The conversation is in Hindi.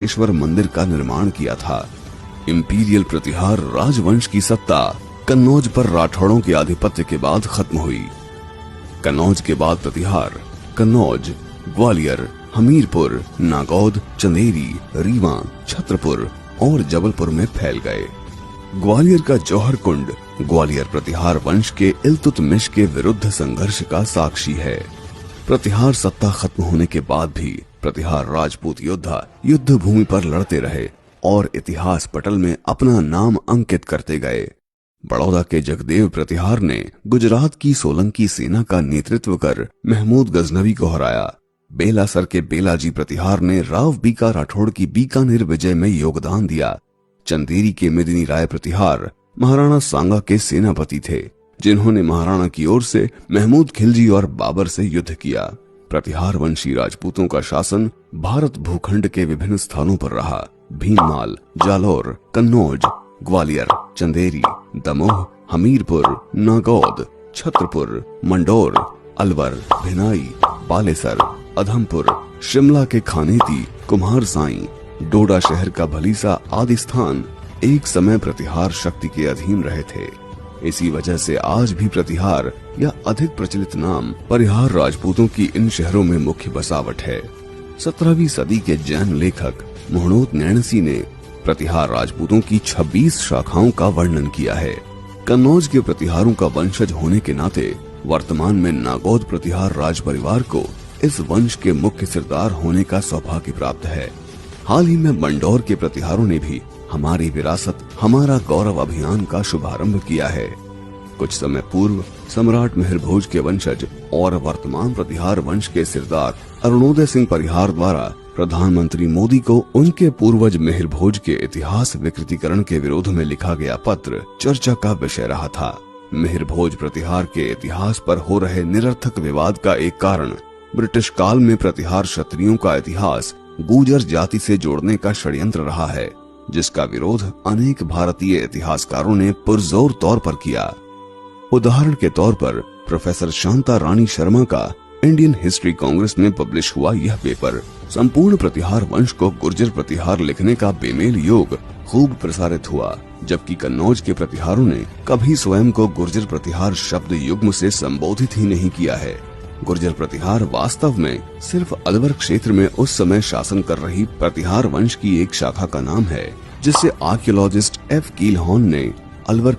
ईश्वर मंदिर का निर्माण किया था। इंपीरियल प्रतिहार राजवंश की सत्ता कन्नौज पर राठौड़ों के आधिपत्य के बाद खत्म हुई। कन्नौज के बाद प्रतिहार कन्नौज, ग्वालियर, हमीरपुर, नागौद, चंदेरी, रीवा, छत्रपुर और जबलपुर में फैल गए। ग्वालियर का जौहर कुंड ग्वालियर प्रतिहार वंश के इल्तुतमिश के विरुद्ध संघर्ष का साक्षी है। प्रतिहार सत्ता खत्म होने के बाद भी प्रतिहार राजपूत योद्धा युद्ध भूमि पर लड़ते रहे और इतिहास पटल में अपना नाम अंकित करते गए। बड़ौदा के जगदेव प्रतिहार ने गुजरात की सोलंकी सेना का नेतृत्व कर महमूद गजनवी को हराया। बेलासर के बेलाजी प्रतिहार ने राव बीका राठौड़ की बीकानेर विजय में योगदान दिया। चंदेरी के मेदिनी राय प्रतिहार महाराणा सांगा के सेनापति थे, जिन्होंने महाराणा की ओर से महमूद खिलजी और बाबर से युद्ध किया। प्रतिहार वंशी राजपूतों का शासन भारत भूखंड के विभिन्न स्थानों पर रहा। भीनमाल, जालौर, कन्नौज, ग्वालियर, चंदेरी, दमोह, हमीरपुर, नागौद, छत्रपुर, मंडौर, अलवर, भिनाई, बालेसर, अधमपुर, शिमला के खानेती, कुम्हार साई, डोडा शहर का भलीसा आदि स्थान एक समय प्रतिहार शक्ति के अधीन रहे थे। इसी वजह से आज भी प्रतिहार या अधिक प्रचलित नाम परिहार राजपूतों की इन शहरों में मुख्य बसावट है। 17वीं सदी के जैन लेखक मोहनोत नैणसी ने प्रतिहार राजपूतों की 26 शाखाओं का वर्णन किया है। कन्नौज के प्रतिहारों का वंशज होने के नाते वर्तमान में नागौद प्रतिहार राज परिवार को इस वंश के मुख्य सिरदार होने का सौभाग्य प्राप्त है। हाल ही में मंडौर के प्रतिहारों ने भी हमारी विरासत हमारा गौरव अभियान का शुभारंभ किया है। कुछ समय पूर्व सम्राट मिहिर भोज के वंशज और वर्तमान प्रतिहार वंश के सिरदार अरुणोदय सिंह परिहार द्वारा प्रधानमंत्री मोदी को उनके पूर्वज मिहिर भोज के इतिहास विकृतीकरण के विरोध में लिखा गया पत्र चर्चा का विषय रहा था। मिहिर भोज प्रतिहार के इतिहास पर हो रहे निरर्थक विवाद का एक कारण ब्रिटिश काल में प्रतिहार क्षत्रियों का इतिहास गुर्जर जाति से जोड़ने का षड्यंत्र रहा है, जिसका विरोध अनेक भारतीय इतिहासकारों ने पुरजोर तौर पर किया। उदाहरण के तौर पर प्रोफेसर शांता रानी शर्मा का इंडियन हिस्ट्री कांग्रेस में पब्लिश हुआ यह पेपर संपूर्ण प्रतिहार वंश को गुर्जर प्रतिहार लिखने का बेमेल योग खूब प्रसारित हुआ, जबकि कन्नौज के प्रतिहारों ने कभी स्वयं को गुर्जर प्रतिहार शब्द युग्म से संबोधित ही नहीं किया है। गुर्जर प्रतिहार वास्तव में सिर्फ अलवर क्षेत्र में उस समय शासन कर रही प्रतिहार वंश की एक शाखा का नाम है, जिसे आर्कियोलॉजिस्ट एफ कीलहॉर्न ने अलवर